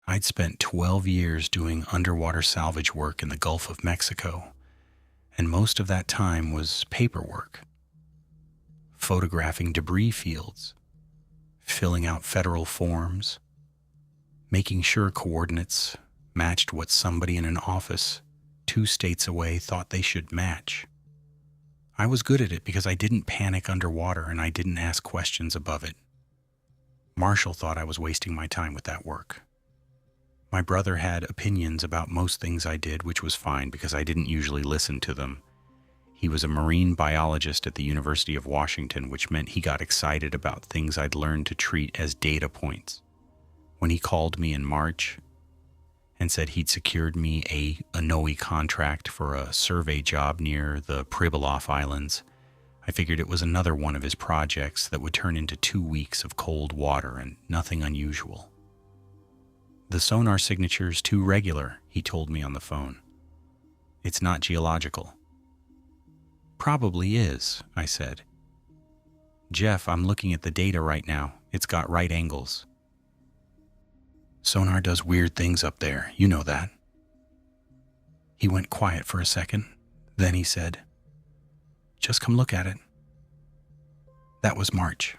I'd spent 12 years doing underwater salvage work in the Gulf of Mexico, and most of that time was paperwork. Photographing debris fields, filling out federal forms, making sure coordinates matched what somebody in an office 2 states away thought they should match. I was good at it because I didn't panic underwater and I didn't ask questions above it. Marshall thought I was wasting my time with that work. My brother had opinions about most things I did, which was fine because I didn't usually listen to them. He was a marine biologist at the University of Washington, which meant he got excited about things I'd learned to treat as data points. When he called me in March and said he'd secured me a NOAA contract for a survey job near the Pribilof Islands, I figured it was another one of his projects that would turn into 2 weeks of cold water and nothing unusual. The sonar signature's too regular, he told me on the phone. It's not geological. Probably is, I said. Jeff, I'm looking at the data right now. It's got right angles. Sonar does weird things up there, you know that. He went quiet for a second. Then he said, just come look at it. That was March.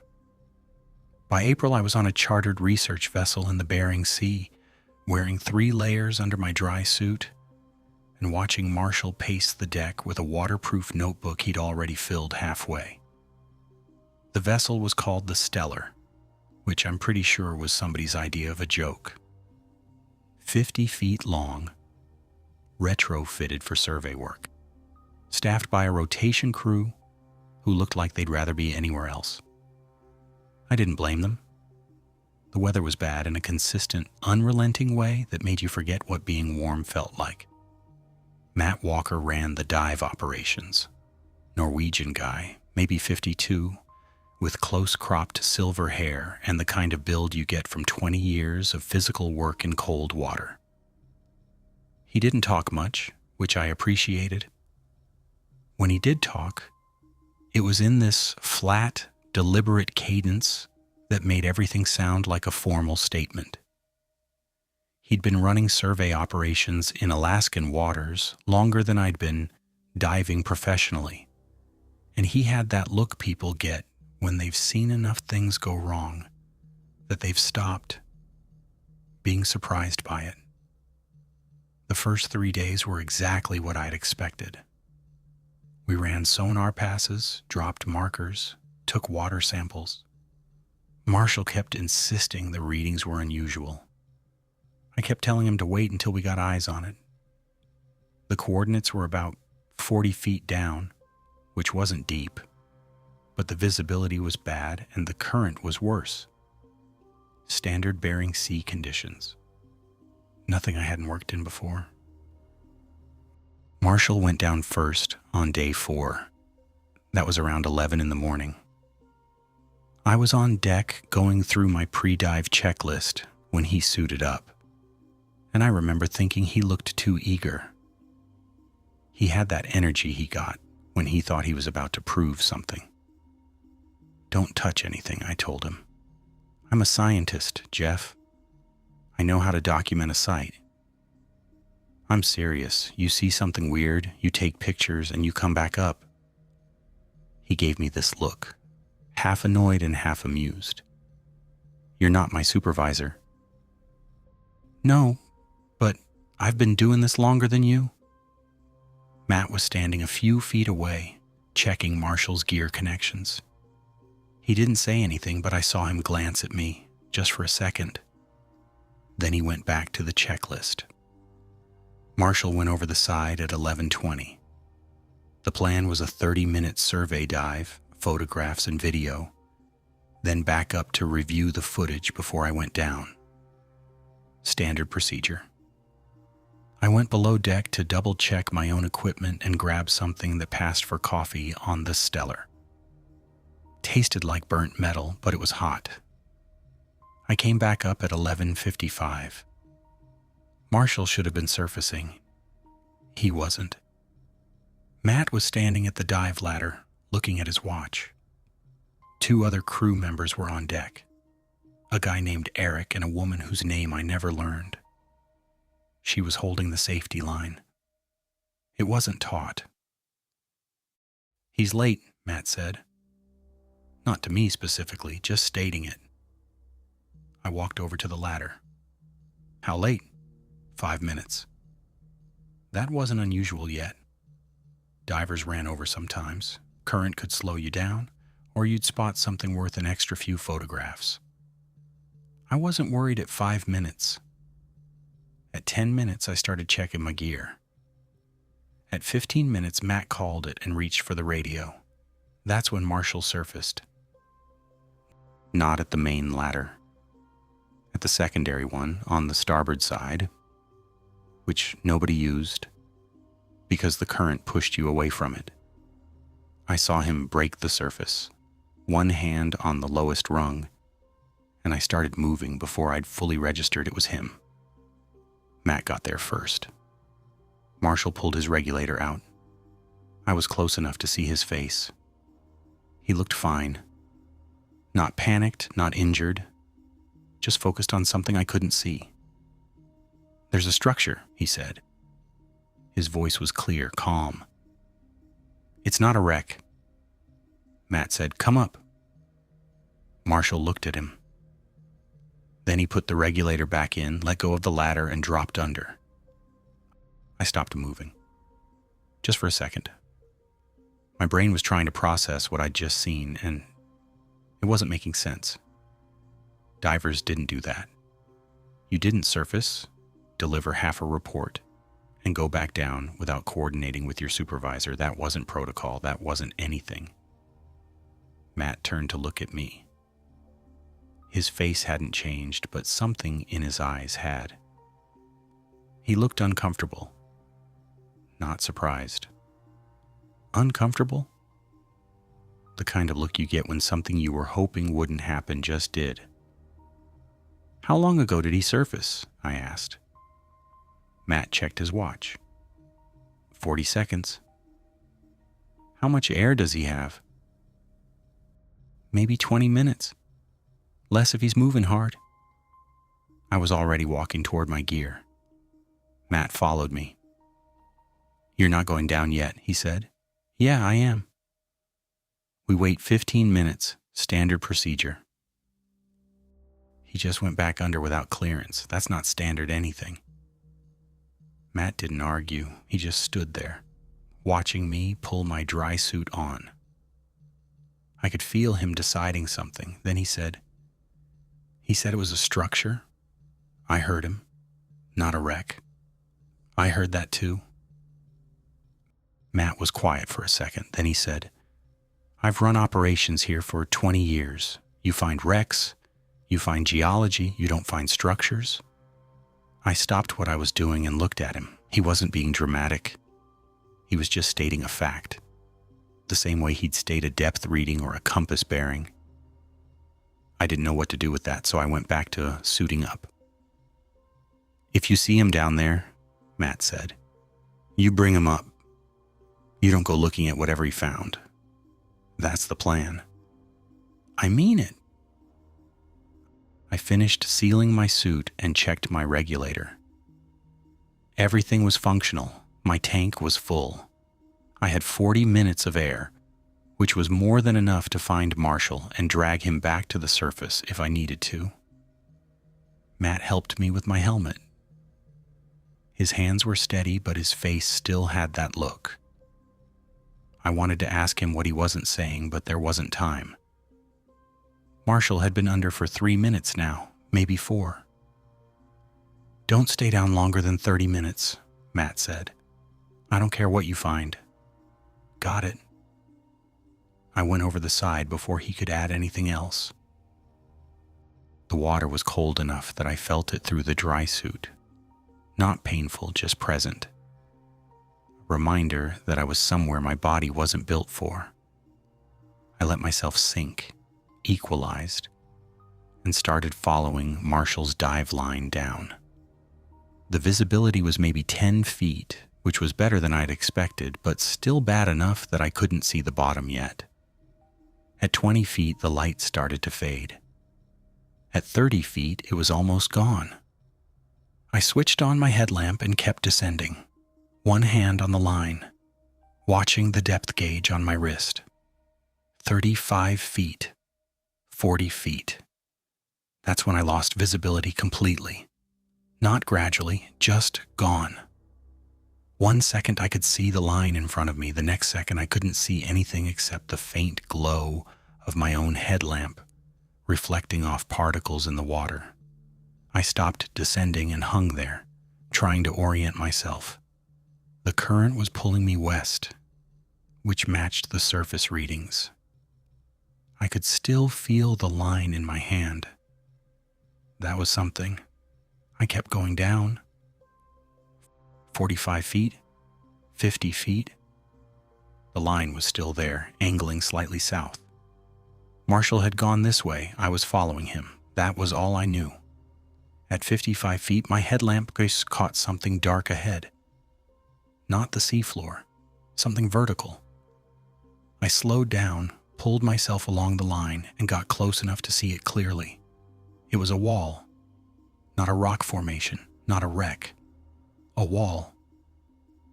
By April, I was on a chartered research vessel in the Bering Sea, wearing 3 layers under my dry suit, and watching Marshall pace the deck with a waterproof notebook he'd already filled halfway. The vessel was called the Stellar, which I'm pretty sure was somebody's idea of a joke. 50 feet long, retrofitted for survey work, staffed by a rotation crew who looked like they'd rather be anywhere else. I didn't blame them. The weather was bad in a consistent, unrelenting way that made you forget what being warm felt like. Matt Walker ran the dive operations. Norwegian guy, maybe 52, with close-cropped silver hair and the kind of build you get from 20 years of physical work in cold water. He didn't talk much, which I appreciated. When he did talk, it was in this flat, deliberate cadence that made everything sound like a formal statement. He'd been running survey operations in Alaskan waters longer than I'd been diving professionally, and he had that look people get when they've seen enough things go wrong that they've stopped being surprised by it. The first 3 days were exactly what I'd expected. We ran sonar passes, dropped markers, took water samples. Marshall kept insisting the readings were unusual. I kept telling him to wait until we got eyes on it. The coordinates were about 40 feet down, which wasn't deep, but the visibility was bad and the current was worse. Standard Bering Sea conditions. Nothing I hadn't worked in before. Marshall went down first on day 4. That was around 11 in the morning. I was on deck going through my pre-dive checklist when he suited up, and I remember thinking he looked too eager. He had that energy he got when he thought he was about to prove something. Don't touch anything, I told him. I'm a scientist, Jeff. I know how to document a site. I'm serious. You see something weird, you take pictures, and you come back up. He gave me this look, half annoyed and half amused. You're not my supervisor. No, but I've been doing this longer than you. Matt was standing a few feet away, checking Marshall's gear connections. He didn't say anything, but I saw him glance at me, just for a second. Then he went back to the checklist. Marshall went over the side at 11:20. The plan was a 30-minute survey dive, photographs and video, then back up to review the footage before I went down. Standard procedure. I went below deck to double-check my own equipment and grab something that passed for coffee on the Stellar. Tasted like burnt metal, but it was hot. I came back up at 11:55. Marshall should have been surfacing. He wasn't. Matt was standing at the dive ladder, looking at his watch. 2 other crew members were on deck, a guy named Eric and a woman whose name I never learned. She was holding the safety line. It wasn't taut. "He's late," Matt said. Not to me specifically, just stating it. I walked over to the ladder. "How late?" 5 minutes. That wasn't unusual yet. Divers ran over sometimes. Current could slow you down, or you'd spot something worth an extra few photographs. I wasn't worried at 5 minutes. At 10 minutes, I started checking my gear. At 15 minutes, Matt called it and reached for the radio. That's when Marshall surfaced. Not at the main ladder. At the secondary one, on the starboard side, which nobody used because the current pushed you away from it. I saw him break the surface, one hand on the lowest rung, and I started moving before I'd fully registered it was him. Matt got there first. Marshall pulled his regulator out. I was close enough to see his face. He looked fine. Not panicked, not injured, just focused on something I couldn't see. "There's a structure," he said. His voice was clear, calm. "It's not a wreck." Matt said, "Come up." Marshall looked at him. Then he put the regulator back in, let go of the ladder, and dropped under. I stopped moving. Just for a second. My brain was trying to process what I'd just seen, and it wasn't making sense. Divers didn't do that. You didn't surface, deliver half a report, and go back down without coordinating with your supervisor. That wasn't protocol. That wasn't anything. Matt turned to look at me. His face hadn't changed, but something in his eyes had. He looked uncomfortable. Not surprised. Uncomfortable? The kind of look you get when something you were hoping wouldn't happen just did. "How long ago did he surface?" I asked. Matt checked his watch. 40 seconds. "How much air does he have?" "Maybe 20 minutes. Less if he's moving hard." I was already walking toward my gear. Matt followed me. "You're not going down yet," he said. "Yeah, I am." We wait 15 minutes, standard procedure. He just went back under without clearance. That's not standard anything. Matt didn't argue. He just stood there, watching me pull my dry suit on. I could feel him deciding something. Then he said it was a structure. I heard him, not a wreck. I heard that too. Matt was quiet for a second. Then he said, "I've run operations here for 20 years. You find wrecks, you find geology, you don't find structures." I stopped what I was doing and looked at him. He wasn't being dramatic. He was just stating a fact, the same way he'd state a depth reading or a compass bearing. I didn't know what to do with that, so I went back to suiting up. "If you see him down there," Matt said, "you bring him up. You don't go looking at whatever he found. That's the plan." "I mean it." I finished sealing my suit and checked my regulator. Everything was functional. My tank was full. I had 40 minutes of air, which was more than enough to find Marshall and drag him back to the surface if I needed to. Matt helped me with my helmet. His hands were steady, but his face still had that look. I wanted to ask him what he wasn't saying, but there wasn't time. Marshall had been under for 3 minutes now, maybe 4. "Don't stay down longer than 30 minutes, Matt said. "I don't care what you find." "Got it." I went over the side before he could add anything else. The water was cold enough that I felt it through the dry suit. Not painful, just present. A reminder that I was somewhere my body wasn't built for. I let myself sink, equalized, and started following Marshall's dive line down. The visibility was maybe 10 feet, which was better than I'd expected, but still bad enough that I couldn't see the bottom yet. At 20 feet, the light started to fade. At 30 feet, it was almost gone. I switched on my headlamp and kept descending, one hand on the line, watching the depth gauge on my wrist. 35 feet, 40 feet. That's when I lost visibility completely. Not gradually, just gone. 1 second I could see the line in front of me. The next second I couldn't see anything except the faint glow of my own headlamp, reflecting off particles in the water. I stopped descending and hung there, trying to orient myself. The current was pulling me west, which matched the surface readings. I could still feel the line in my hand. That was something. I kept going down. 45 feet, 50 feet. The line was still there, angling slightly south. Marshall had gone this way. I was following him. That was all I knew. At 55 feet, my headlamp caught something dark ahead. Not the seafloor, something vertical. I slowed down, pulled myself along the line, and got close enough to see it clearly. It was a wall, not a rock formation, not a wreck. A wall.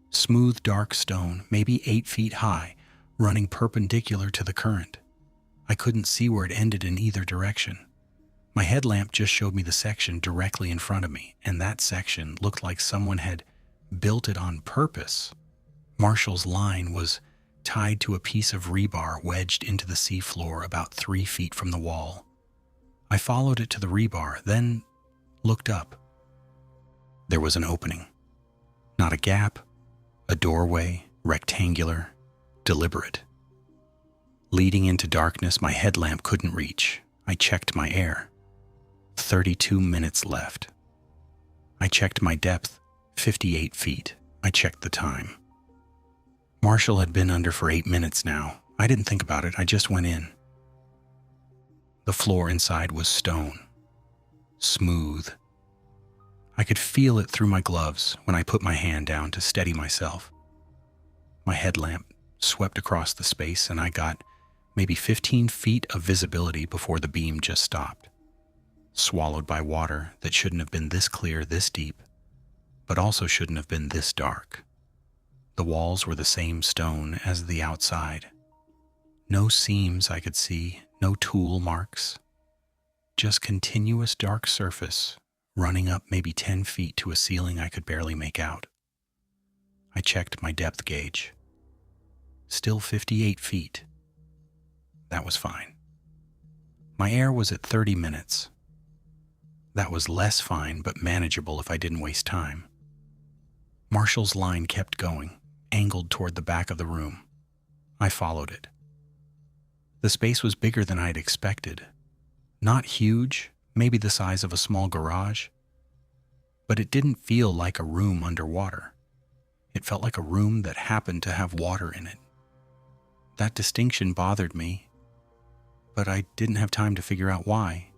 Smooth, dark stone, maybe 8 feet high, running perpendicular to the current. I couldn't see where it ended in either direction. My headlamp just showed me the section directly in front of me, and that section looked like someone had built it on purpose. Marshall's line was tied to a piece of rebar wedged into the seafloor about 3 feet from the wall. I followed it to the rebar, then looked up. There was an opening. Not a gap, a doorway, rectangular, deliberate. Leading into darkness my headlamp couldn't reach. I checked my air. 32 minutes left. I checked my depth, 58 feet. I checked the time. Marshall had been under for 8 minutes now. I didn't think about it, I just went in. The floor inside was stone. Smooth. I could feel it through my gloves when I put my hand down to steady myself. My headlamp swept across the space and I got maybe 15 feet of visibility before the beam just stopped, swallowed by water that shouldn't have been this clear, this deep, but also shouldn't have been this dark. The walls were the same stone as the outside. No seams I could see, no tool marks, just continuous dark surface running up maybe 10 feet to a ceiling I could barely make out. I checked my depth gauge. Still 58 feet. That was fine. My air was at 30 minutes. That was less fine, but manageable if I didn't waste time. Marshall's line kept going, angled toward the back of the room. I followed it. The space was bigger than I'd expected. Not huge, maybe the size of a small garage, but it didn't feel like a room underwater. It felt like a room that happened to have water in it. That distinction bothered me, but I didn't have time to figure out why.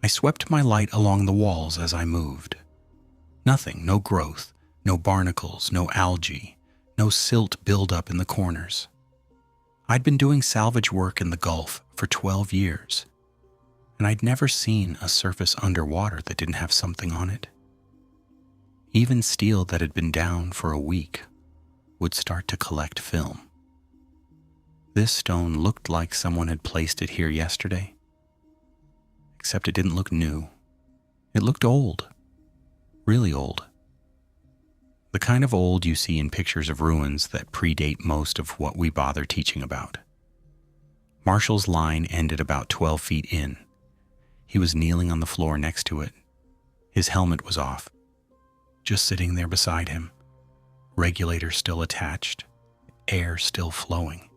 I swept my light along the walls as I moved. Nothing, no growth, no barnacles, no algae, no silt buildup in the corners. I'd been doing salvage work in the Gulf for 12 years, and I'd never seen a surface underwater that didn't have something on it. Even steel that had been down for a week would start to collect film. This stone looked like someone had placed it here yesterday, except it didn't look new. It looked old, really old. The kind of old you see in pictures of ruins that predate most of what we bother teaching about. Marshall's line ended about 12 feet in. He was kneeling on the floor next to it. His helmet was off, just sitting there beside him, regulator still attached, air still flowing.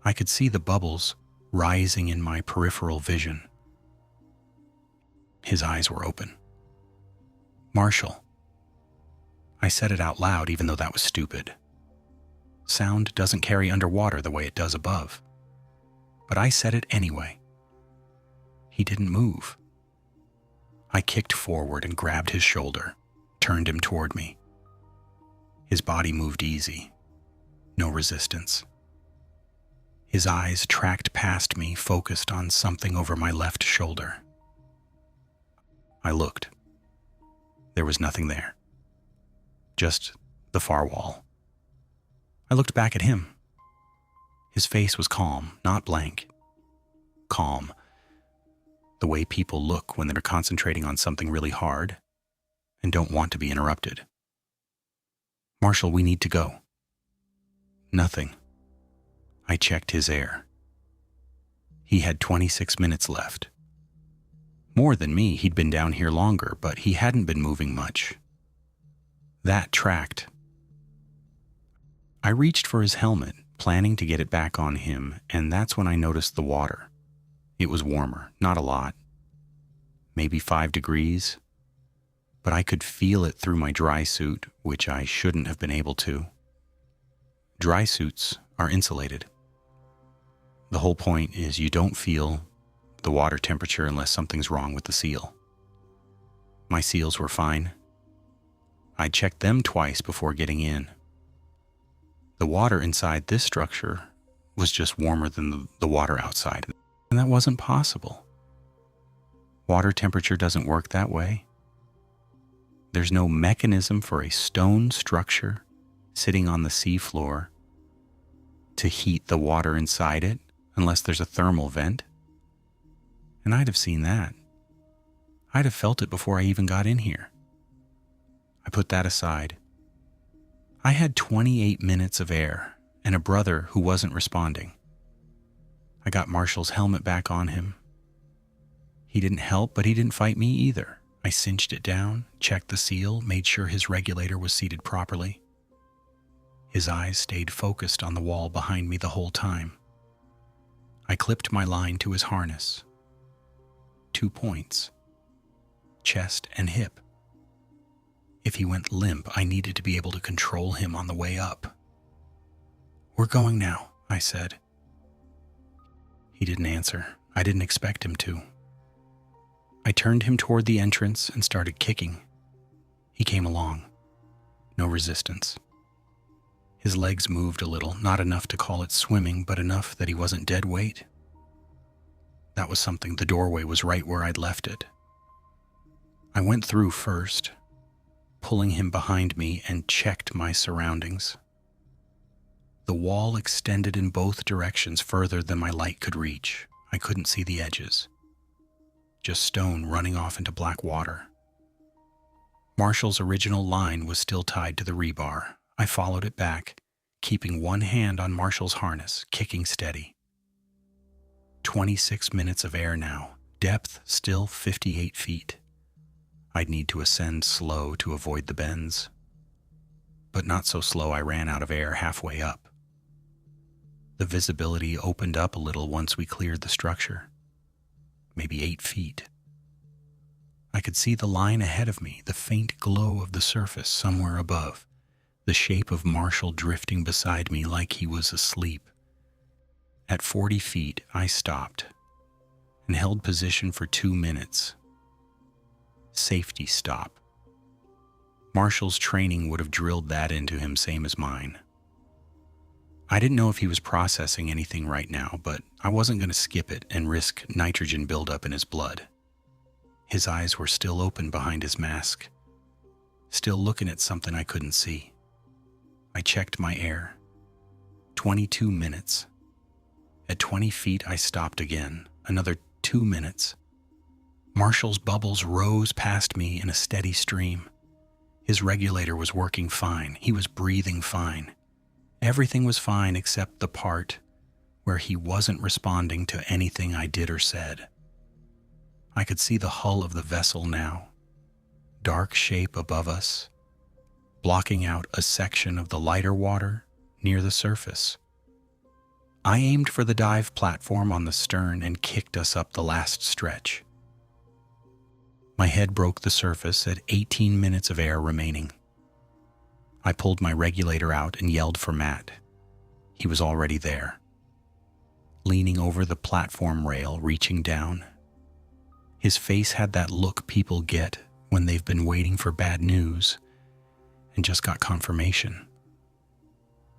I could see the bubbles rising in my peripheral vision. His eyes were open. Marshall. I said it out loud even though that was stupid. Sound doesn't carry underwater the way it does above. But I said it anyway. He didn't move. I kicked forward and grabbed his shoulder, turned him toward me. His body moved easy, no resistance. His eyes tracked past me, focused on something over my left shoulder. I looked. There was nothing there. Just the far wall. I looked back at him. His face was calm, not blank. Calm. The way people look when they're concentrating on something really hard and don't want to be interrupted. "Marshall, we need to go." "Nothing." I checked his air. He had 26 minutes left. More than me, he'd been down here longer, but he hadn't been moving much. That tracked. I reached for his helmet, planning to get it back on him, and that's when I noticed the water. It was warmer, not a lot. Maybe 5 degrees. But I could feel it through my dry suit, which I shouldn't have been able to. Dry suits are insulated. The whole point is you don't feel the water temperature unless something's wrong with the seal. My seals were fine. I checked them twice before getting in. The water inside this structure was just warmer than the water outside, and that wasn't possible. Water temperature doesn't work that way. There's no mechanism for a stone structure sitting on the seafloor to heat the water inside it unless there's a thermal vent. And I'd have seen that. I'd have felt it before I even got in here. I put that aside. I had 28 minutes of air and a brother who wasn't responding. I got Marshall's helmet back on him. He didn't help, but he didn't fight me either. I cinched it down, checked the seal, made sure his regulator was seated properly. His eyes stayed focused on the wall behind me the whole time. I clipped my line to his harness. 2 points. Chest and hip. If he went limp, I needed to be able to control him on the way up. "We're going now," I said. He didn't answer. I didn't expect him to. I turned him toward the entrance and started kicking. He came along. No resistance. His legs moved a little, not enough to call it swimming, but enough that he wasn't dead weight. That was something. The doorway was right where I'd left it. I went through first, pulling him behind me, and checked my surroundings. The wall extended in both directions further than my light could reach. I couldn't see the edges. Just stone running off into black water. Marshall's original line was still tied to the rebar. I followed it back, keeping one hand on Marshall's harness, kicking steady. 26 minutes of air now, depth still 58 feet. I'd need to ascend slow to avoid the bends. But not so slow I ran out of air halfway up. The visibility opened up a little once we cleared the structure. Maybe 8 feet. I could see the line ahead of me, the faint glow of the surface somewhere above, the shape of Marshall drifting beside me like he was asleep. At 40 feet, I stopped and held position for 2 minutes. Safety stop. Marshall's training would have drilled that into him, same as mine. I didn't know if he was processing anything right now, but I wasn't going to skip it and risk nitrogen buildup in his blood. His eyes were still open behind his mask, still looking at something I couldn't see. I checked my air. 22 minutes. At 20 feet, I stopped again. Another 2 minutes. Marshall's bubbles rose past me in a steady stream. His regulator was working fine. He was breathing fine. Everything was fine except the part where he wasn't responding to anything I did or said. I could see the hull of the vessel now. Dark shape above us, blocking out a section of the lighter water near the surface. I aimed for the dive platform on the stern and kicked us up the last stretch. My head broke the surface at 18 minutes of air remaining. I pulled my regulator out and yelled for Matt. He was already there, leaning over the platform rail, reaching down. His face had that look people get when they've been waiting for bad news and just got confirmation.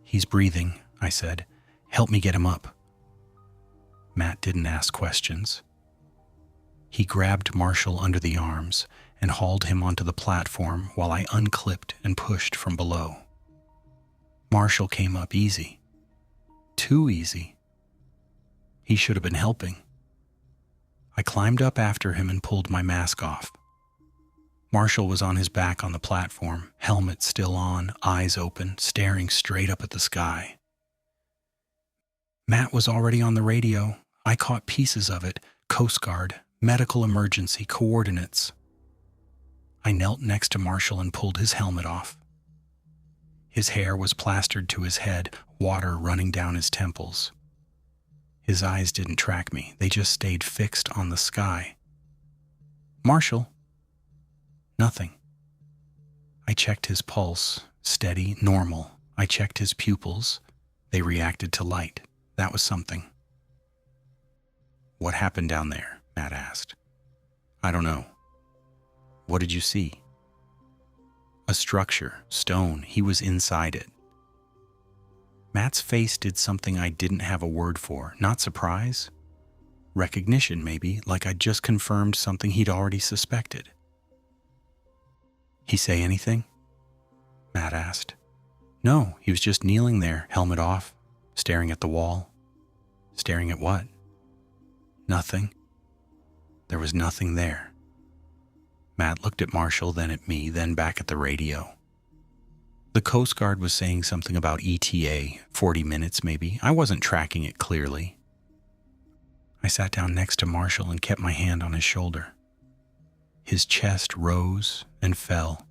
"He's breathing," I said. "Help me get him up." Matt didn't ask questions. He grabbed Marshall under the arms and hauled him onto the platform while I unclipped and pushed from below. Marshall came up easy. Too easy. He should have been helping. I climbed up after him and pulled my mask off. Marshall was on his back on the platform, helmet still on, eyes open, staring straight up at the sky. Matt was already on the radio. I caught pieces of it. Coast Guard, medical emergency, coordinates. I knelt next to Marshall and pulled his helmet off. His hair was plastered to his head, water running down his temples. His eyes didn't track me. They just stayed fixed on the sky. Marshall. Nothing. I checked his pulse. Steady, normal. I checked his pupils. They reacted to light. That was something. What happened down there? Matt asked. I don't know. What did you see? A structure, stone. He was inside it. Matt's face did something I didn't have a word for. Not surprise. Recognition, maybe, like I'd just confirmed something he'd already suspected. He say anything? Matt asked. No, he was just kneeling there, helmet off, staring at the wall. Staring at what? Nothing. There was nothing there. Matt looked at Marshall, then at me, then back at the radio. The Coast Guard was saying something about ETA, 40 minutes maybe. I wasn't tracking it clearly. I sat down next to Marshall and kept my hand on his shoulder. His chest rose and fell.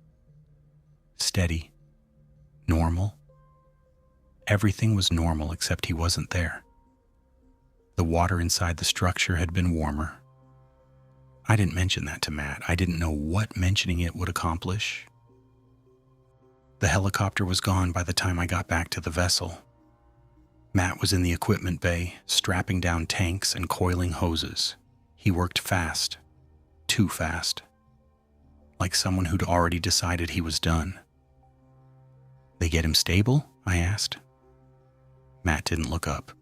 Steady. Normal. Everything was normal except he wasn't there. The water inside the structure had been warmer. I didn't mention that to Matt. I didn't know what mentioning it would accomplish. The helicopter was gone by the time I got back to the vessel. Matt was in the equipment bay, strapping down tanks and coiling hoses. He worked fast. Too fast. Like someone who'd already decided he was done. They get him stable? I asked. Matt didn't look up.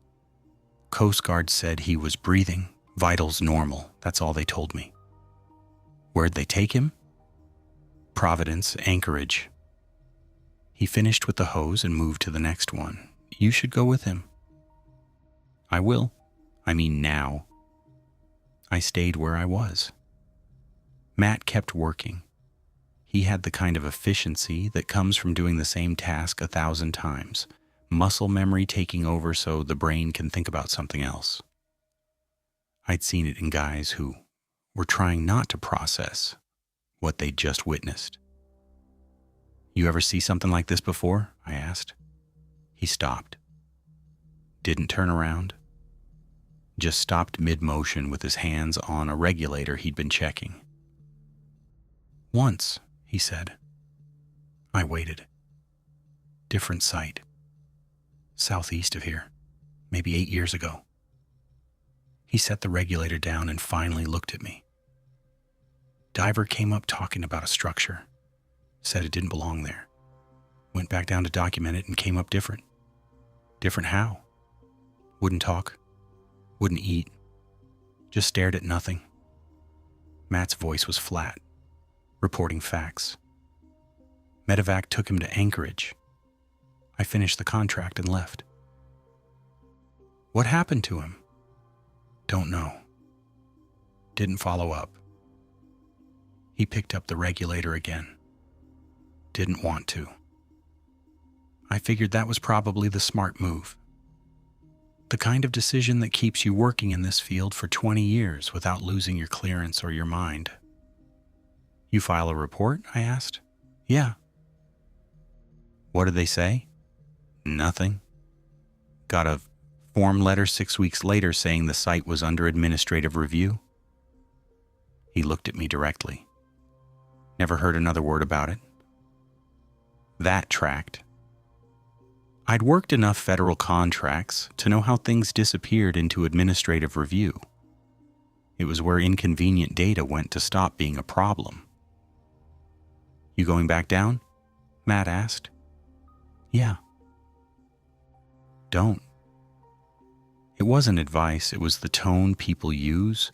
Coast Guard said he was breathing, vitals normal. That's all they told me. Where'd they take him? Providence, Anchorage. He finished with the hose and moved to the next one. You should go with him. I will. I mean now. I stayed where I was. Matt kept working. He had the kind of efficiency that comes from doing the same task 1,000 times. Muscle memory taking over so the brain can think about something else. I'd seen it in guys who were trying not to process what they'd just witnessed. You ever see something like this before? I asked. He stopped. Didn't turn around. Just stopped mid-motion with his hands on a regulator he'd been checking. Once, he said. I waited. Different site. Southeast of here. Maybe 8 years ago. He set the regulator down and finally looked at me. Diver came up talking about a structure. Said it didn't belong there. Went back down to document it and came up different. Different how? Wouldn't talk. Wouldn't eat. Just stared at nothing. Matt's voice was flat, reporting facts. Medevac took him to Anchorage. I finished the contract and left. What happened to him? Don't know. Didn't follow up. He picked up the regulator again. Didn't want to. I figured that was probably the smart move. The kind of decision that keeps you working in this field for 20 years without losing your clearance or your mind. You file a report? I asked. Yeah. What did they say? Nothing. Got a form letter 6 weeks later saying the site was under administrative review. He looked at me directly. Never heard another word about it. That tracked. I'd worked enough federal contracts to know how things disappeared into administrative review. It was where inconvenient data went to stop being a problem. You going back down? Matt asked. Yeah. Don't. It wasn't advice, it was the tone people use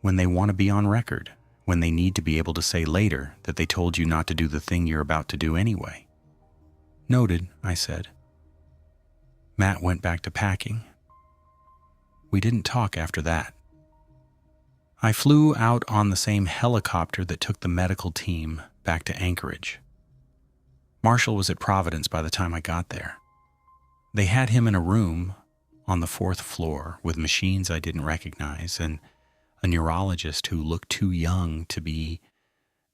when they want to be on record, when they need to be able to say later that they told you not to do the thing you're about to do anyway. Noted, I said. Matt went back to packing. We didn't talk after that. I flew out on the same helicopter that took the medical team back to Anchorage. Marshall was at Providence by the time I got there. They had him in a room on the 4th floor with machines I didn't recognize and a neurologist who looked too young to be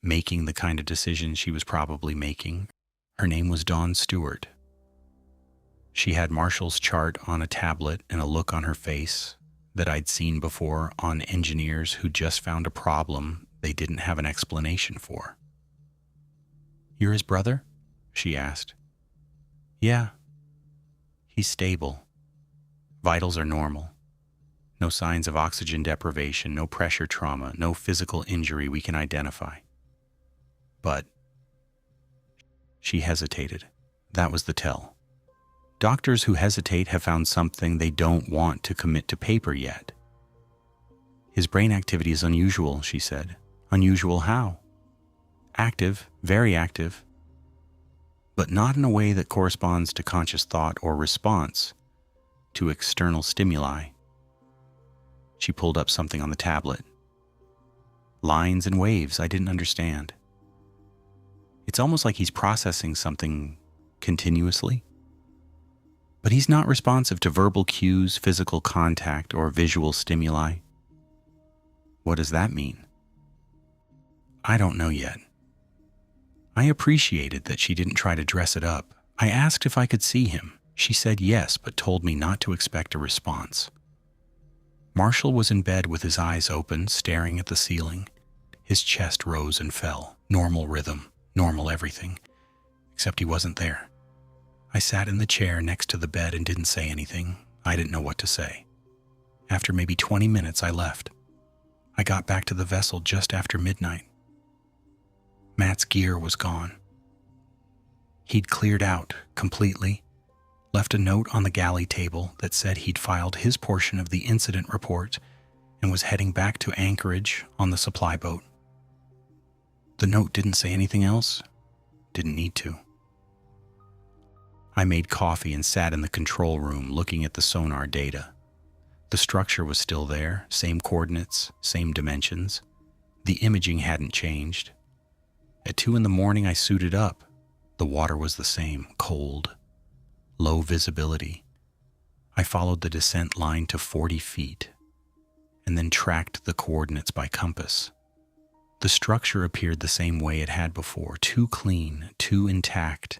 making the kind of decisions she was probably making. Her name was Dawn Stewart. She had Marshall's chart on a tablet and a look on her face that I'd seen before on engineers who just found a problem they didn't have an explanation for. "You're his brother?" she asked. "Yeah. He's stable. Vitals are normal. No signs of oxygen deprivation, no pressure trauma, no physical injury we can identify. But..." She hesitated. That was the tell. Doctors who hesitate have found something they don't want to commit to paper yet. "His brain activity is unusual," she said. "Unusual how?" "Active, very active, but not in a way that corresponds to conscious thought or response to external stimuli." She pulled up something on the tablet. Lines and waves I didn't understand. "It's almost like he's processing something continuously. But he's not responsive to verbal cues, physical contact, or visual stimuli." "What does that mean?" "I don't know yet." I appreciated that she didn't try to dress it up. I asked if I could see him. She said yes, but told me not to expect a response. Marshall was in bed with his eyes open, staring at the ceiling. His chest rose and fell. Normal rhythm, normal everything. Except he wasn't there. I sat in the chair next to the bed and didn't say anything. I didn't know what to say. After maybe 20 minutes, I left. I got back to the vessel just after midnight. Matt's gear was gone. He'd cleared out completely, left a note on the galley table that said he'd filed his portion of the incident report and was heading back to Anchorage on the supply boat. The note didn't say anything else. Didn't need to. I made coffee and sat in the control room looking at the sonar data. The structure was still there, same coordinates, same dimensions. The imaging hadn't changed. At 2 a.m, I suited up. The water was the same, cold, low visibility. I followed the descent line to 40 feet and then tracked the coordinates by compass. The structure appeared the same way it had before, too clean, too intact,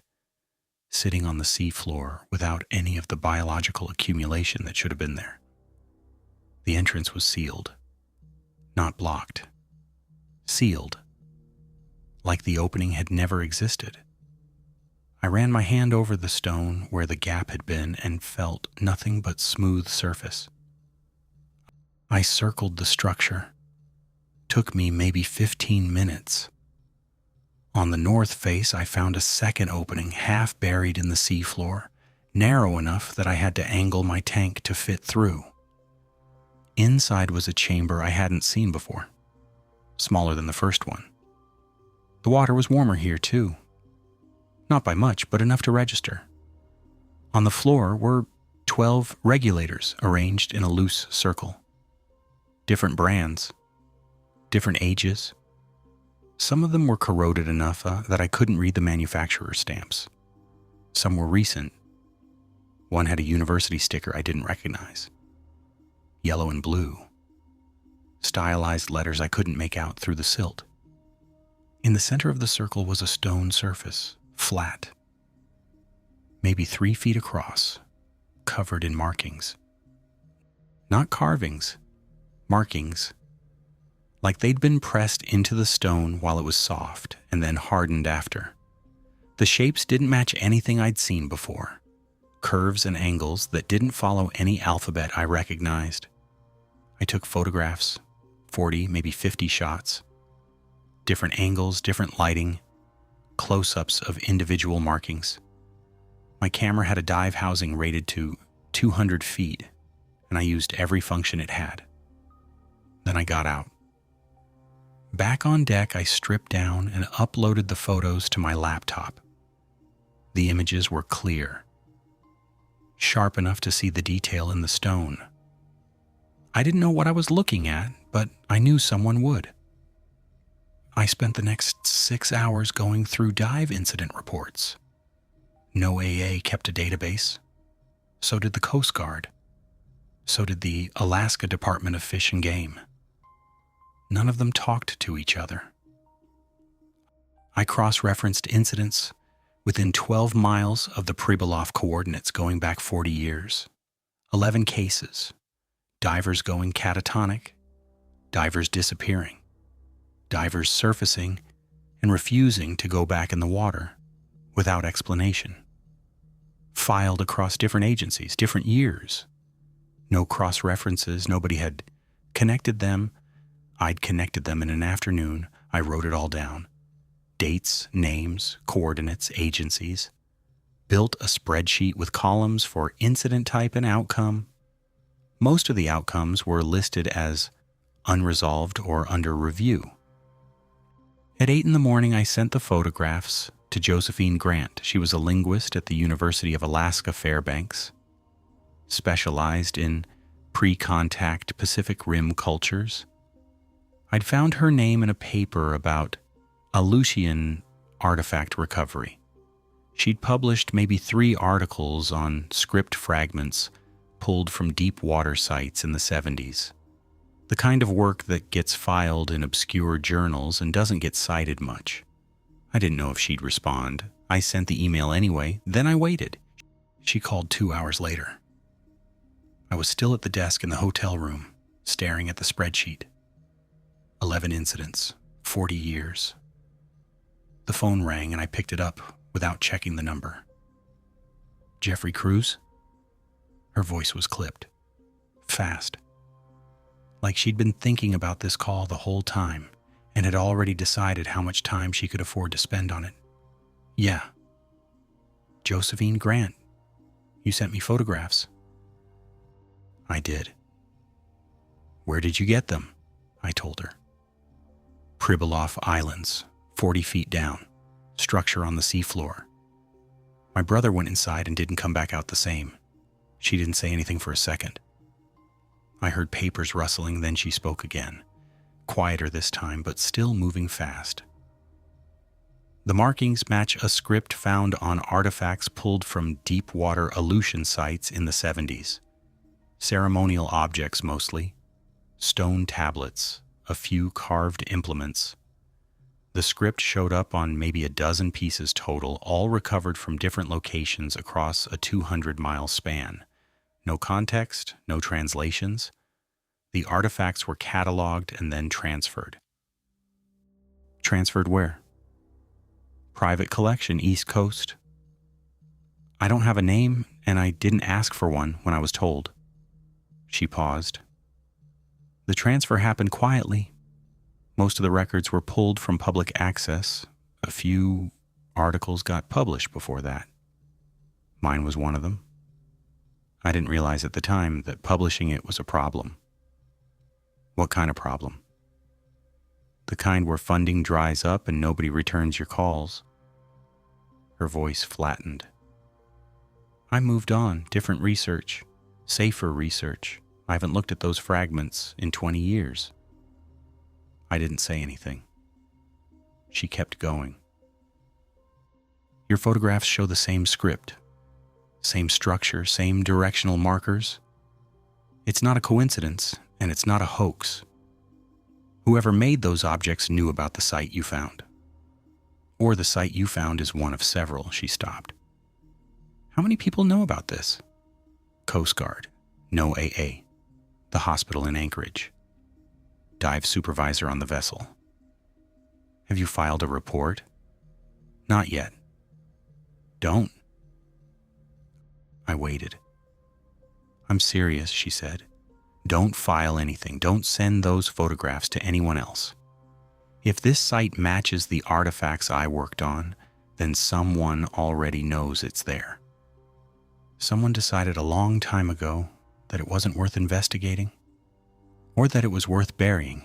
sitting on the seafloor without any of the biological accumulation that should have been there. The entrance was sealed, not blocked. Sealed, like the opening had never existed. I ran my hand over the stone where the gap had been and felt nothing but smooth surface. I circled the structure. Took me maybe 15 minutes. On the north face, I found a second opening, half buried in the seafloor, narrow enough that I had to angle my tank to fit through. Inside was a chamber I hadn't seen before, smaller than the first one. The water was warmer here, too. Not by much, but enough to register. On the floor were 12 regulators arranged in a loose circle. Different brands, different ages. Some of them were corroded enough that I couldn't read the manufacturer's stamps. Some were recent. One had a university sticker I didn't recognize. Yellow and blue. Stylized letters I couldn't make out through the silt. In the center of the circle was a stone surface, flat, maybe 3 feet across, covered in markings. Not carvings, markings. Like they'd been pressed into the stone while it was soft and then hardened after. The shapes didn't match anything I'd seen before. Curves and angles that didn't follow any alphabet I recognized. I took photographs, 40, maybe 50 shots. Different angles, different lighting, close-ups of individual markings. My camera had a dive housing rated to 200 feet, and I used every function it had. Then I got out. Back on deck, I stripped down and uploaded the photos to my laptop. The images were clear, sharp enough to see the detail in the stone. I didn't know what I was looking at, but I knew someone would. I spent the next 6 hours going through dive incident reports. No AA kept a database. So did the Coast Guard. So did the Alaska Department of Fish and Game. None of them talked to each other. I cross-referenced incidents within 12 miles of the Pribilof coordinates going back 40 years. 11 cases. Divers going catatonic. Divers disappearing. Divers surfacing and refusing to go back in the water without explanation. Filed across different agencies, different years. No cross-references, nobody had connected them. I'd connected them in an afternoon. I wrote it all down. Dates, names, coordinates, agencies. Built a spreadsheet with columns for incident type and outcome. Most of the outcomes were listed as unresolved or under review. At 8 in the morning, I sent the photographs to Josephine Grant. She was a linguist at the University of Alaska Fairbanks, specialized in pre-contact Pacific Rim cultures. I'd found her name in a paper about Aleutian artifact recovery. She'd published maybe 3 articles on script fragments pulled from deep water sites in the 70s. The kind of work that gets filed in obscure journals and doesn't get cited much. I didn't know if she'd respond. I sent the email anyway, then I waited. She called 2 hours later. I was still at the desk in the hotel room, staring at the spreadsheet. 11 incidents, 40 years. The phone rang and I picked it up without checking the number. Jeffrey Cruz? Her voice was clipped. Fast. Like she'd been thinking about this call the whole time and had already decided how much time she could afford to spend on it. Yeah. Josephine Grant. You sent me photographs. I did. Where did you get them? I told her. Pribilof Islands, 40 feet down, structure on the seafloor. My brother went inside and didn't come back out the same. She didn't say anything for a second. I heard papers rustling, then she spoke again, quieter this time, but still moving fast. The markings match a script found on artifacts pulled from deep water Aleutian sites in the 70s. Ceremonial objects mostly, stone tablets, a few carved implements. The script showed up on maybe a dozen pieces total, all recovered from different locations across a 200-mile span. No context, no translations. The artifacts were cataloged and then transferred. Transferred where? Private collection, East Coast. I don't have a name, and I didn't ask for one when I was told. She paused. The transfer happened quietly. Most of the records were pulled from public access. A few articles got published before that. Mine was one of them. I didn't realize at the time that publishing it was a problem. What kind of problem? The kind where funding dries up and nobody returns your calls. Her voice flattened. I moved on, different research, safer research. I haven't looked at those fragments in 20 years. I didn't say anything. She kept going. Your photographs show the same script, same structure, same directional markers. It's not a coincidence, and it's not a hoax. Whoever made those objects knew about the site you found. Or the site you found is one of several. She stopped. How many people know about this? Coast Guard, no AA. The hospital in Anchorage. Dive supervisor on the vessel. Have you filed a report? Not yet. Don't. I waited. I'm serious, she said. Don't file anything. Don't send those photographs to anyone else. If this site matches the artifacts I worked on, then someone already knows it's there. Someone decided a long time ago that it wasn't worth investigating, or that it was worth burying.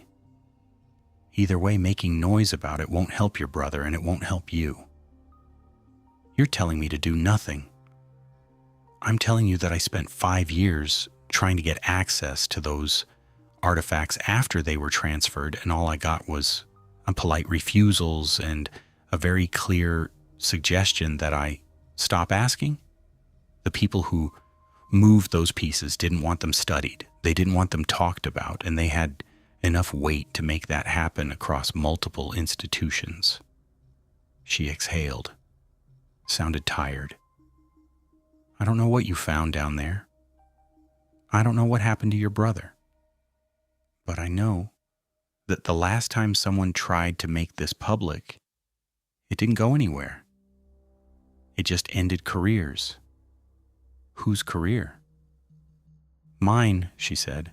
Either way, making noise about it won't help your brother, and it won't help you. You're telling me to do nothing. I'm telling you that I spent 5 years trying to get access to those artifacts after they were transferred, and all I got was polite refusals and a very clear suggestion that I stop asking. The people who moved those pieces didn't want them studied. They didn't want them talked about, and they had enough weight to make that happen across multiple institutions. She exhaled, sounded tired. I don't know what you found down there. I don't know what happened to your brother. But I know that the last time someone tried to make this public, it didn't go anywhere. It just ended careers. Whose career? Mine, she said,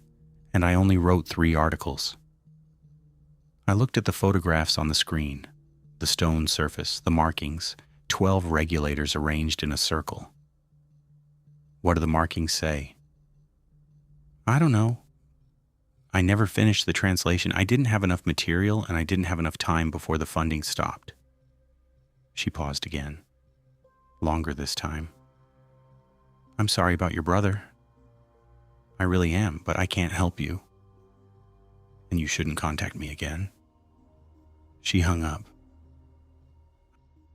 and I only wrote 3 articles. I looked at the photographs on the screen, the stone surface, the markings, 12 regulators arranged in a circle. What do the markings say? I don't know. I never finished the translation. I didn't have enough material, and I didn't have enough time before the funding stopped. She paused again, longer this time. I'm sorry about your brother. I really am, but I can't help you. And you shouldn't contact me again. She hung up.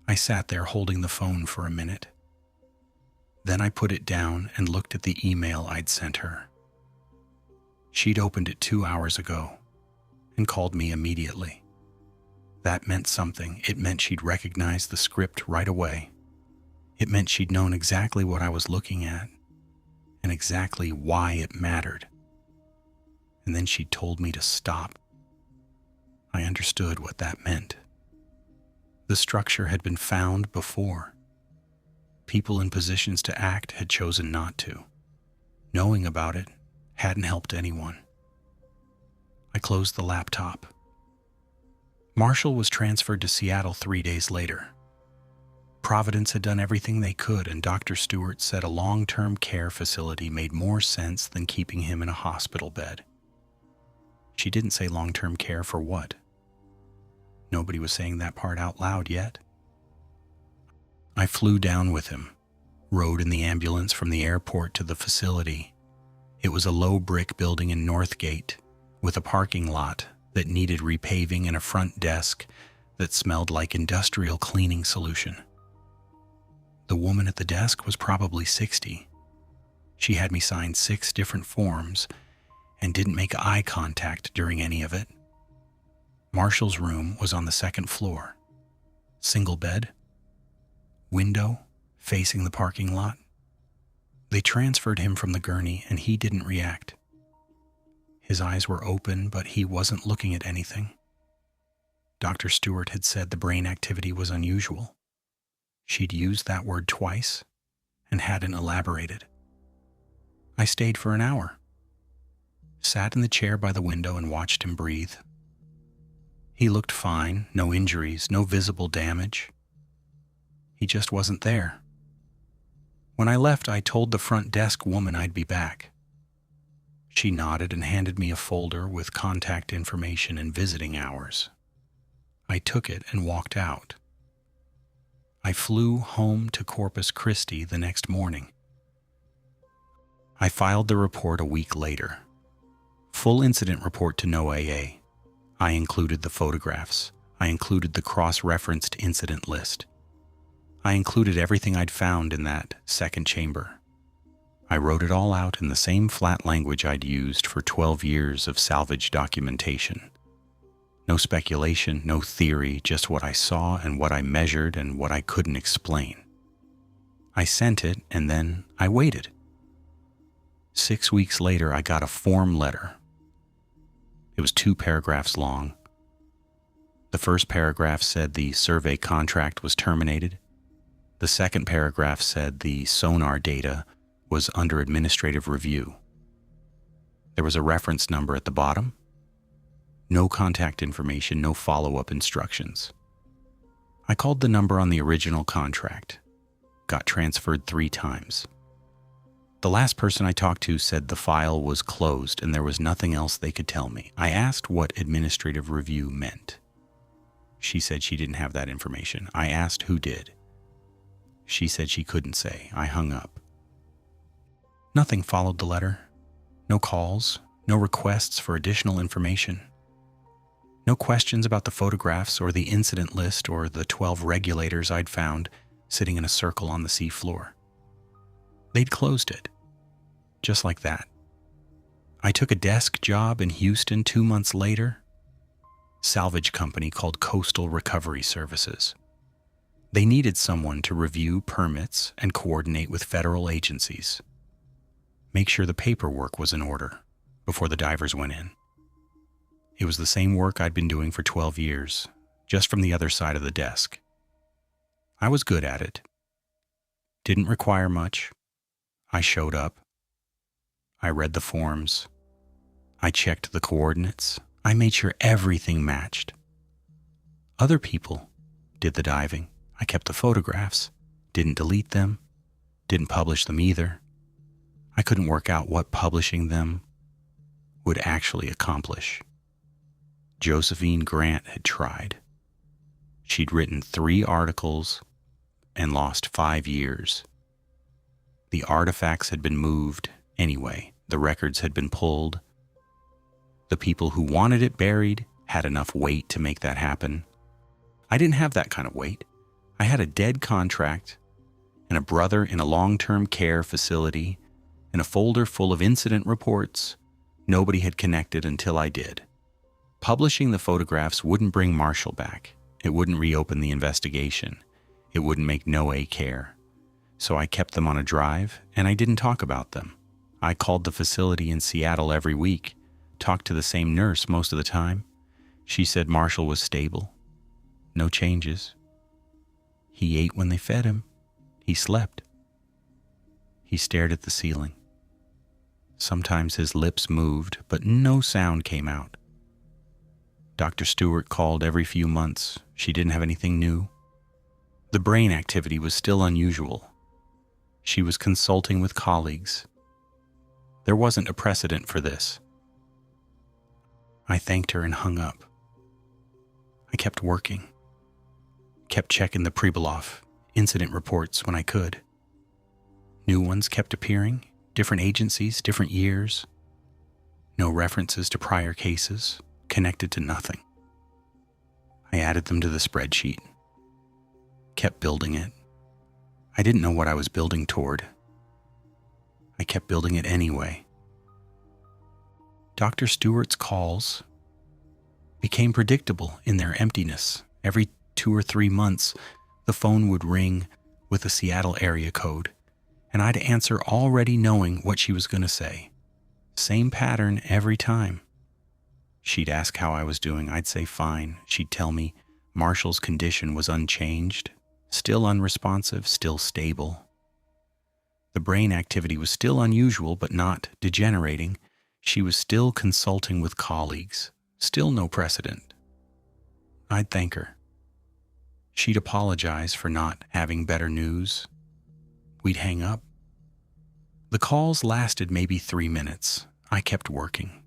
I sat there holding the phone for a minute. Then I put it down and looked at the email I'd sent her. She'd opened it 2 hours ago and called me immediately. That meant something. It meant she'd recognized the script right away. It meant she'd known exactly what I was looking at and exactly why it mattered. And then she'd told me to stop. I understood what that meant. The structure had been found before. People in positions to act had chosen not to. Knowing about it hadn't helped anyone. I closed the laptop. Marshall was transferred to Seattle 3 days later. Providence had done everything they could, and Dr. Stewart said a long-term care facility made more sense than keeping him in a hospital bed. She didn't say long-term care for what. Nobody was saying that part out loud yet. I flew down with him, rode in the ambulance from the airport to the facility. It was a low brick building in Northgate with a parking lot that needed repaving and a front desk that smelled like industrial cleaning solution. The woman at the desk was probably 60. She had me sign 6 different forms and didn't make eye contact during any of it. Marshall's room was on the 2nd floor. Single bed, window facing the parking lot. They transferred him from the gurney and he didn't react. His eyes were open, but he wasn't looking at anything. Dr. Stewart had said the brain activity was unusual. She'd used that word twice and hadn't elaborated. I stayed for an hour, sat in the chair by the window and watched him breathe. He looked fine, no injuries, no visible damage. He just wasn't there. When I left, I told the front desk woman I'd be back. She nodded and handed me a folder with contact information and visiting hours. I took it and walked out. I flew home to Corpus Christi the next morning. I filed the report a week later. Full incident report to NOAA. I included the photographs. I included the cross-referenced incident list. I included everything I'd found in that second chamber. I wrote it all out in the same flat language I'd used for 12 years of salvage documentation. No speculation, no theory, just what I saw and what I measured and what I couldn't explain. I sent it and then I waited. 6 weeks later, I got a form letter. It was 2 paragraphs long. The first paragraph said the survey contract was terminated. The second paragraph said the sonar data was under administrative review. There was a reference number at the bottom. No contact information, no follow-up instructions. I called the number on the original contract, got transferred 3 times. The last person I talked to said the file was closed and there was nothing else they could tell me. I asked what administrative review meant. She said she didn't have that information. I asked who did. She said she couldn't say. I hung up. Nothing followed the letter. No calls, no requests for additional information. No questions about the photographs or the incident list or the 12 regulators I'd found sitting in a circle on the sea floor. They'd closed it. Just like that. I took a desk job in Houston 2 months later. Salvage company called Coastal Recovery Services. They needed someone to review permits and coordinate with federal agencies. Make sure the paperwork was in order before the divers went in. It was the same work I'd been doing for 12 years, just from the other side of the desk. I was good at it. Didn't require much. I showed up. I read the forms. I checked the coordinates. I made sure everything matched. Other people did the diving. I kept the photographs, didn't delete them, didn't publish them either. I couldn't work out what publishing them would actually accomplish. Josephine Grant had tried. She'd written 3 articles and lost 5 years. The artifacts had been moved anyway. The records had been pulled. The people who wanted it buried had enough weight to make that happen. I didn't have that kind of weight. I had a dead contract and a brother in a long-term care facility and a folder full of incident reports. Nobody had connected until I did. Publishing the photographs wouldn't bring Marshall back. It wouldn't reopen the investigation. It wouldn't make NOAA care. So I kept them on a drive, and I didn't talk about them. I called the facility in Seattle every week, talked to the same nurse most of the time. She said Marshall was stable. No changes. He ate when they fed him. He slept. He stared at the ceiling. Sometimes his lips moved, but no sound came out. Dr. Stewart called every few months. She didn't have anything new. The brain activity was still unusual. She was consulting with colleagues. There wasn't a precedent for this. I thanked her and hung up. I kept working. Kept checking the Pribilof incident reports when I could. New ones kept appearing, different agencies, different years. No references to prior cases, connected to nothing. I added them to the spreadsheet. Kept building it. I didn't know what I was building toward. I kept building it anyway. Dr. Stewart's calls became predictable in their emptiness. Every 2 or 3 months, the phone would ring with a Seattle area code, and I'd answer already knowing what she was going to say. Same pattern every time. She'd ask how I was doing. I'd say fine. She'd tell me Marshall's condition was unchanged, still unresponsive, still stable. The brain activity was still unusual but not degenerating. She was still consulting with colleagues, still no precedent. I'd thank her. She'd apologize for not having better news. We'd hang up. The calls lasted maybe 3 minutes. I kept working.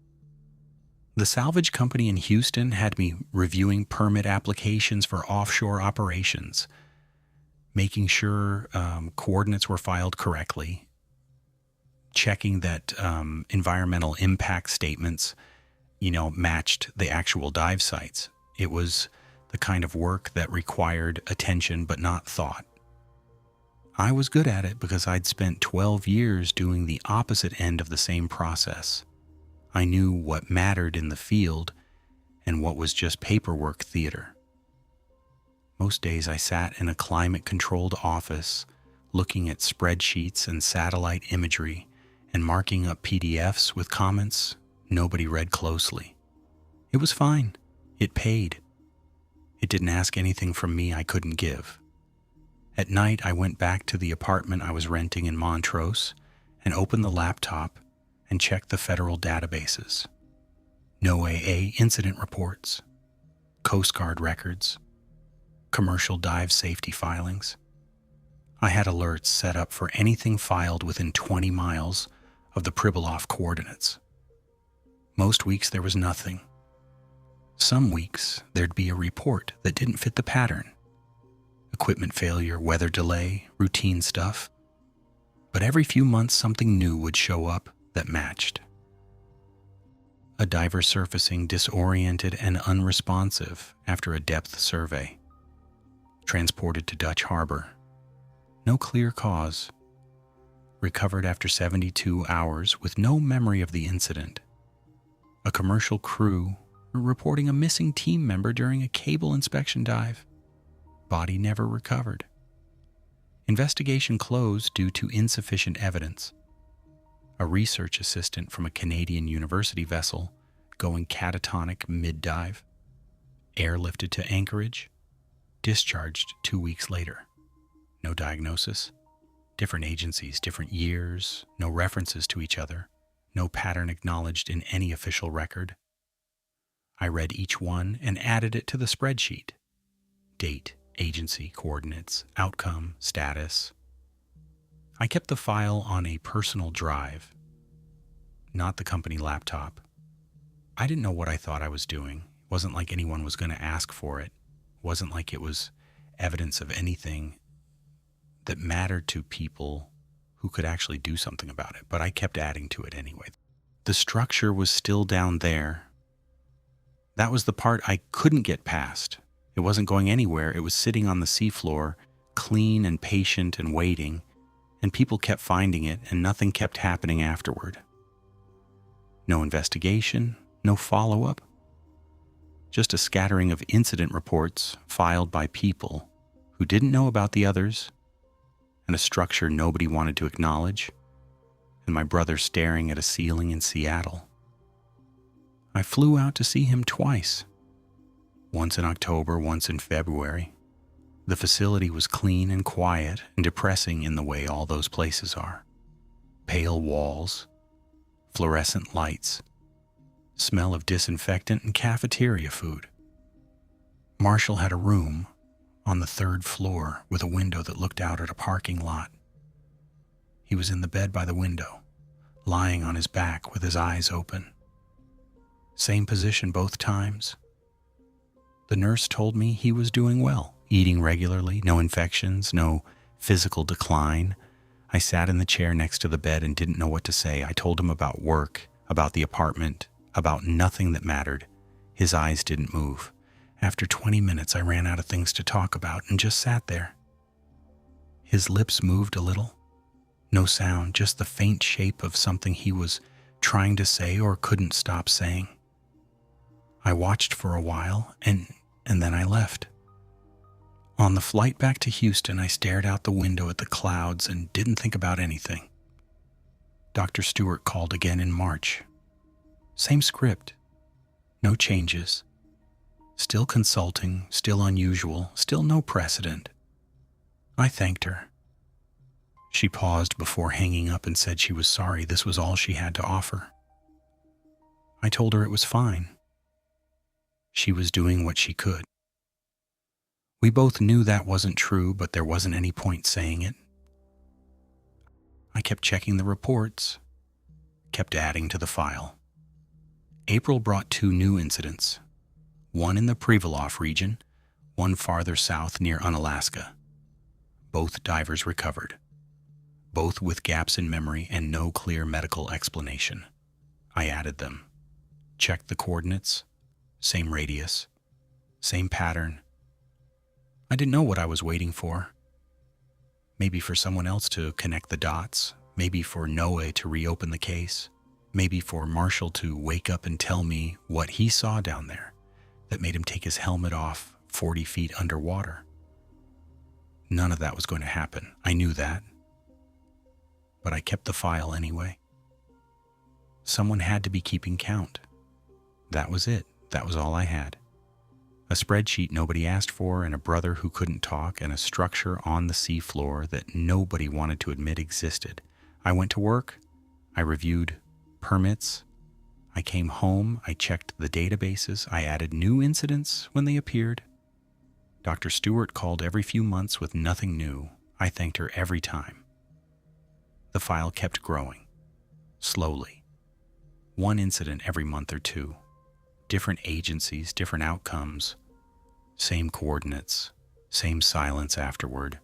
The salvage company in Houston had me reviewing permit applications for offshore operations, making sure coordinates were filed correctly, checking that environmental impact statements, matched the actual dive sites. It was the kind of work that required attention but not thought. I was good at it because I'd spent 12 years doing the opposite end of the same process. I knew what mattered in the field and what was just paperwork theater. Most days I sat in a climate-controlled office looking at spreadsheets and satellite imagery and marking up PDFs with comments nobody read closely. It was fine. It paid. It didn't ask anything from me I couldn't give. At night, I went back to the apartment I was renting in Montrose and opened the laptop and checked the federal databases. NOAA incident reports, Coast Guard records, commercial dive safety filings. I had alerts set up for anything filed within 20 miles of the Pribilof coordinates. Most weeks there was nothing. Some weeks there'd be a report that didn't fit the pattern. Equipment failure, weather delay, routine stuff. But every few months something new would show up that matched. A diver surfacing disoriented and unresponsive after a depth survey. Transported to Dutch Harbor. No clear cause. Recovered after 72 hours with no memory of the incident. A commercial crew reporting a missing team member during a cable inspection dive. Body never recovered. Investigation closed due to insufficient evidence. A research assistant from a Canadian university vessel going catatonic mid-dive. Airlifted to Anchorage. Discharged 2 weeks later. No diagnosis. Different agencies, different years, no references to each other, no pattern acknowledged in any official record. I read each one and added it to the spreadsheet. Date, agency, coordinates, outcome, status. I kept the file on a personal drive, not the company laptop. I didn't know what I thought I was doing. It wasn't like anyone was going to ask for it. It wasn't like it was evidence of anything that mattered to people who could actually do something about it, but I kept adding to it anyway. The structure was still down there. That was the part I couldn't get past. It wasn't going anywhere. It was sitting on the seafloor, clean and patient and waiting, and people kept finding it, and nothing kept happening afterward. No investigation, no follow-up. Just a scattering of incident reports filed by people who didn't know about the others, and a structure nobody wanted to acknowledge, and my brother staring at a ceiling in Seattle. I flew out to see him twice. Once in October, once in February. The facility was clean and quiet and depressing in the way all those places are. Pale walls, fluorescent lights, smell of disinfectant and cafeteria food. Marshall had a room on the 3rd floor with a window that looked out at a parking lot. He was in the bed by the window, lying on his back with his eyes open. Same position both times. The nurse told me he was doing well, eating regularly, no infections, no physical decline. I sat in the chair next to the bed and didn't know what to say. I told him about work, about the apartment, about nothing that mattered. His eyes didn't move. After 20 minutes, I ran out of things to talk about and just sat there. His lips moved a little. No sound, just the faint shape of something he was trying to say or couldn't stop saying. I watched for a while, and then I left. On the flight back to Houston, I stared out the window at the clouds and didn't think about anything. Dr. Stewart called again in March. Same script. No changes. Still consulting, still unusual, still no precedent. I thanked her. She paused before hanging up and said she was sorry this was all she had to offer. I told her it was fine. She was doing what she could. We both knew that wasn't true, but there wasn't any point saying it. I kept checking the reports, kept adding to the file. April brought 2 new incidents, one in the Pribilof region, one farther south near Unalaska. Both divers recovered, both with gaps in memory and no clear medical explanation. I added them, checked the coordinates, same radius, same pattern. I didn't know what I was waiting for. Maybe for someone else to connect the dots, maybe for Noe to reopen the case, maybe for Marshall to wake up and tell me what he saw down there that made him take his helmet off 40 feet underwater. None of that was going to happen. I knew that. But I kept the file anyway. Someone had to be keeping count. That was it. That was all I had. A spreadsheet nobody asked for, and a brother who couldn't talk, and a structure on the seafloor that nobody wanted to admit existed. I went to work. I reviewed permits. I came home. I checked the databases. I added new incidents when they appeared. Dr. Stewart called every few months with nothing new. I thanked her every time. The file kept growing, slowly. One incident every month or two. Different agencies, different outcomes. Same coordinates, same silence afterward.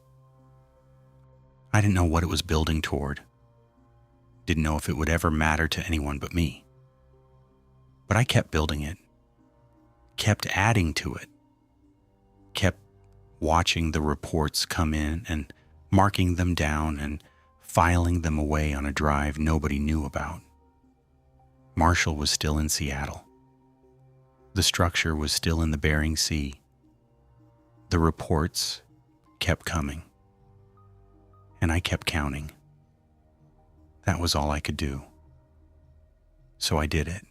I didn't know what it was building toward. Didn't know if it would ever matter to anyone but me. But I kept building it, kept adding to it, kept watching the reports come in and marking them down and filing them away on a drive nobody knew about. Marshall was still in Seattle. The structure was still in the Bering Sea. The reports kept coming. And I kept counting. That was all I could do. So I did it.